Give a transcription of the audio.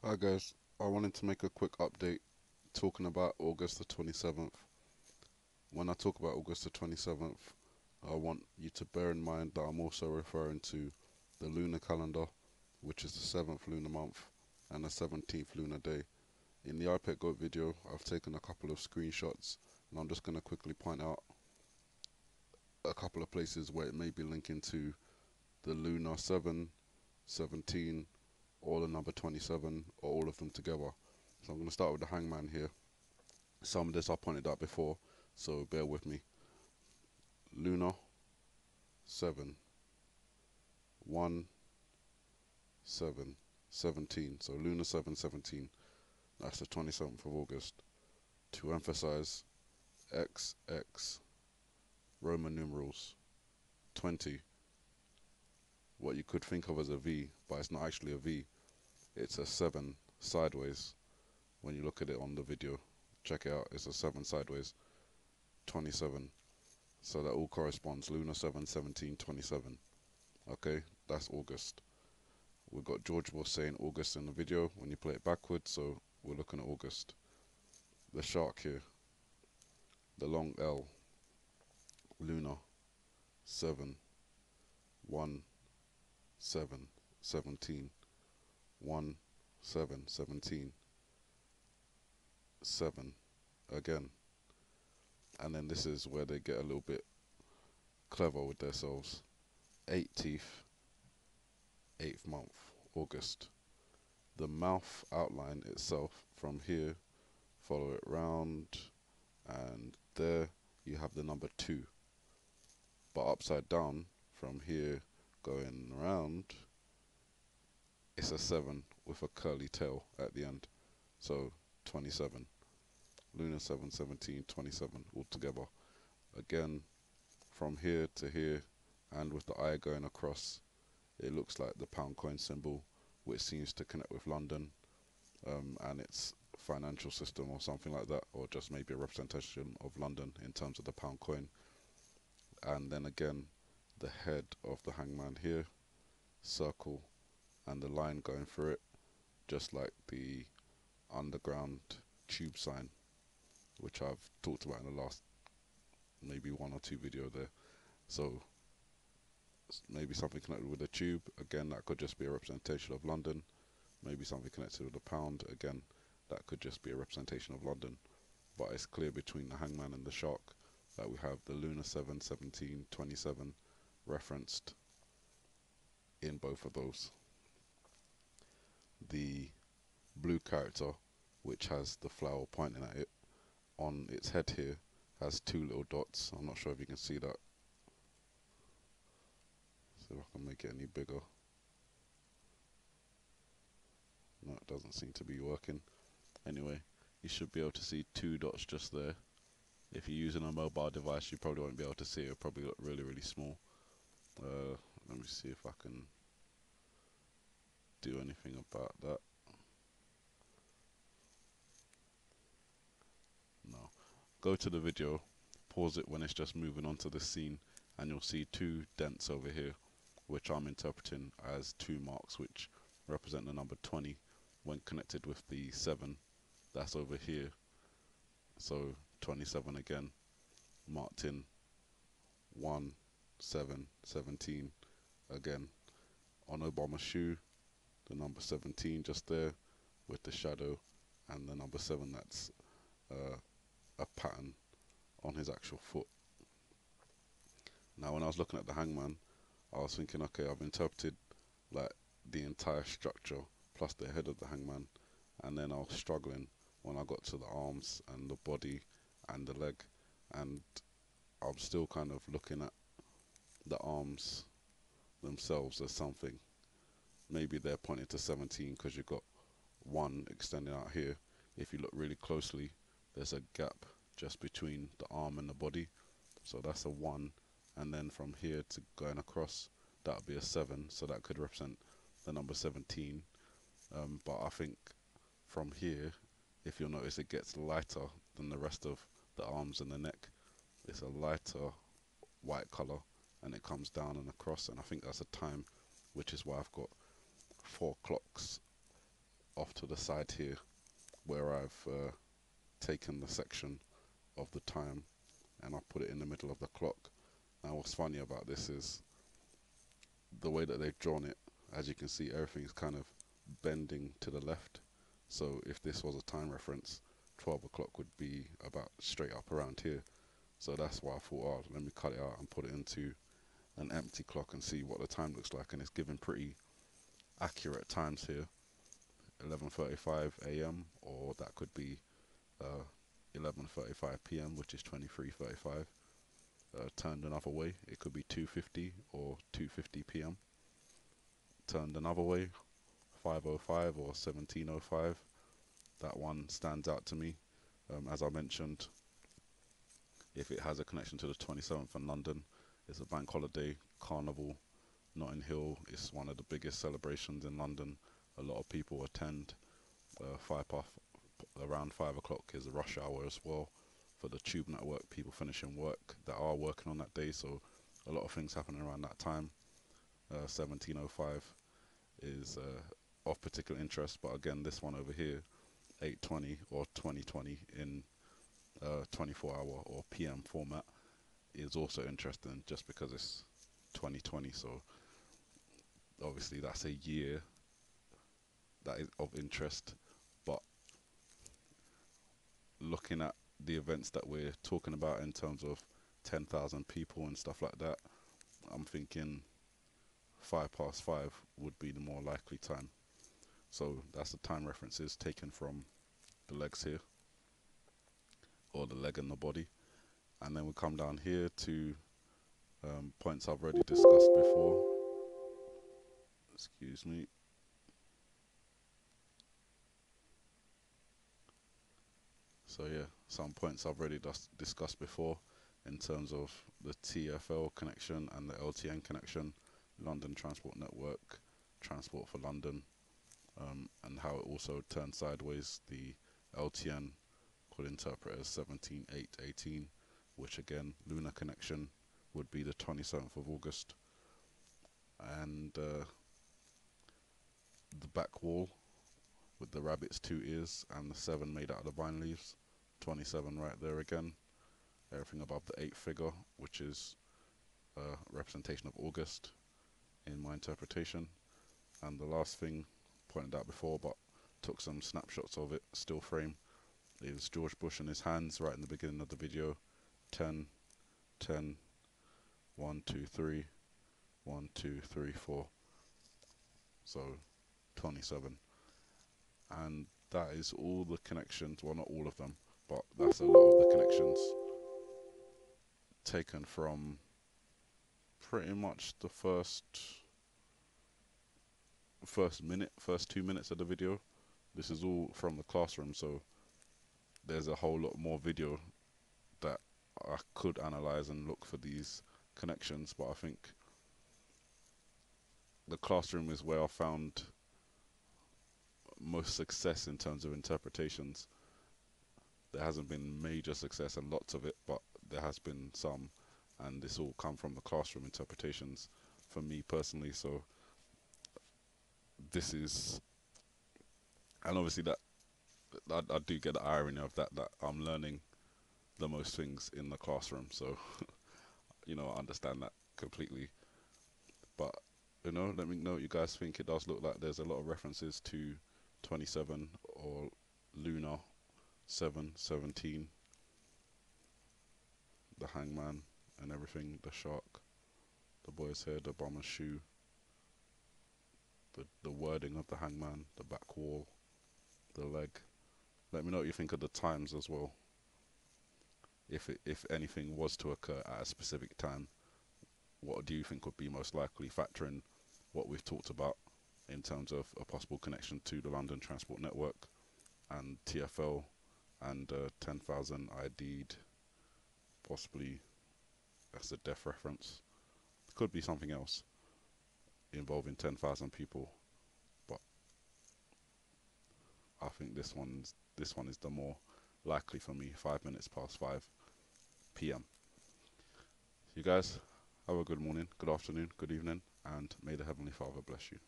Hi guys, I wanted to make a quick update talking about August the 27th. When I talk about August the 27th, I want you to bear in mind that I'm also referring to the lunar calendar, which is the 7th lunar month and the 17th lunar day. In the iPad Goat video, I've taken a couple of screenshots and I'm just going to quickly point out a couple of places where it may be linking to the lunar 7, 17, or the number 27, or all of them together. So I'm going to start with the hangman here. Some of this I pointed out before, so bear with me. Lunar 7, 1, 7, 17. So lunar 7, 17. That's the 27th of August. To emphasize, XX, Roman numerals, 20. What you could think of as a V, but it's not actually a V. It's a 7 sideways. When you look at it on the video, check it out. It's a 7 sideways. 27. So that all corresponds. Lunar 7, 17, 27. Okay, that's August. We've got George was saying August in the video when you play it backwards, so we're looking at August. The shark here, the long L, lunar 7, 1, 7, 17, 1, 7, 17, 7 again. And then this is where they get a little bit clever with themselves. 8 teeth, 8th month, August. The mouth outline itself from here, follow it round, and there you have the number 2. But upside down from here going around, it's a 7 with a curly tail at the end. So 27. Lunar 7, 17, 27 all together. Again, from here to here, and with the eye going across, it looks like the pound coin symbol, which seems to connect with London and its financial system or something like that, or just maybe a representation of London in terms of the pound coin. And then again, the head of the hangman here, circle, and the line going through it, just like the underground tube sign, which I've talked about in the last maybe 1 or 2 video there. So maybe something connected with the tube, again that could just be a representation of London. Maybe something connected with the pound, again that could just be a representation of London. But it's clear between the hangman and the shark that we have the lunar 7, 17, 27 referenced in both of those. The blue character, which has the flower pointing at it, on its head here has 2 little dots. I'm not sure if you can see that. See if I can make it any bigger. No, it doesn't seem to be working. Anyway, you should be able to see 2 dots just there. If you're using a mobile device, you probably won't be able to see it. It'll probably look really, really small. Let me see if I can do anything about that. No. Go to the video, pause it when it's just moving onto the scene, and you'll see 2 dents over here, which I'm interpreting as 2 marks, which represent the number 20 when connected with the 7 that's over here. So 27 again, marked in 1, 7, 17 again. On Obama's shoe, the number 17 just there with the shadow, and the number 7 that's a pattern on his actual foot. Now when I was looking at the hangman, I was thinking, okay, I've interpreted like the entire structure plus the head of the hangman, and then I was struggling when I got to the arms and the body and the leg, and I'm still kind of looking at the arms themselves as something. Maybe they're pointing to 17 because you've got 1 extending out here. If you look really closely, there's a gap just between the arm and the body, so that's a 1, and then from here to going across, that would be a 7, so that could represent the number 17. But I think from here, if you'll notice, it gets lighter than the rest of the arms and the neck. It's a lighter white color, and it comes down and across, and I think that's a time, which is why I've got 4 clocks off to the side here where I've taken the section of the time and I've put it in the middle of the clock. Now what's funny about this is the way that they've drawn it. As you can see, everything's kind of bending to the left. So if this was a time reference, 12 o'clock would be about straight up around here. So that's why I thought, oh, let me cut it out and put it into an empty clock and see what the time looks like. And it's giving pretty accurate times here. 11:35 a.m. or that could be 11:35 p.m., which is 23:35. Turned another way, it could be 2:50 or 2:50 p.m. Turned another way, 5:05 or 17:05. That one stands out to me. As I mentioned, if it has a connection to the 27th in London, it's a bank holiday. Carnival, Notting Hill is one of the biggest celebrations in London. A lot of people attend. Around 5 o'clock is a rush hour as well for the tube network, people finishing work that are working on that day. So a lot of things happening around that time. 17:05 is of particular interest, but again, this one over here, 8:20 or 20:20 in 24-hour or PM format, is also interesting just because it's 2020. So obviously that's a year that is of interest, but looking at the events that we're talking about in terms of 10,000 people and stuff like that, I'm thinking 5:05 would be the more likely time. So that's the time references taken from the legs here, or the leg and the body. And then we come down here to points I've already discussed before. Excuse me. So yeah, some points I've already discussed before in terms of the TfL connection and the LTN connection, London Transport Network, Transport for London, and how it also turns sideways. The LTN could interpret as 17/8/18, which again, lunar connection would be the 27th of August. And the back wall with the rabbit's two ears and the 7 made out of the vine leaves, 27 right there again. Everything above the 8 figure, which is a representation of August in my interpretation. And the last thing, pointed out before but took some snapshots of it, still frame, is George Bush and his hands right in the beginning of the video. 10, 10, 1, 2, 3, 1, 2, 3, 4. So 27. And that is all the connections, well, not all of them, but that's a lot of the connections taken from pretty much the first 2 minutes of the video. This is all from the classroom, so there's a whole lot more video that I could analyze and look for these connections, but I think the classroom is where I found most success in terms of interpretations. There hasn't been major success and lots of it, but there has been some, and this all come from the classroom interpretations for me personally. So this is, and obviously that I do get the irony of that I'm learning the most things in the classroom, so I understand that completely. But let me know what you guys think. It does look like there's a lot of references to 27 or lunar 7/17, the hangman and everything, the shark, the boy's head, the bomber's shoe, the wording of the hangman, the back wall, the leg. Let me know what you think of the times as well. If anything was to occur at a specific time, what do you think would be most likely, factoring what we've talked about in terms of a possible connection to the London Transport Network and TfL and 10,000 ID'd, possibly that's a death reference. Could be something else involving 10,000 people, but I think this one is the more likely for me. 5 minutes past 5 p.m. You guys have a good morning, good afternoon, good evening, and may the Heavenly Father bless you.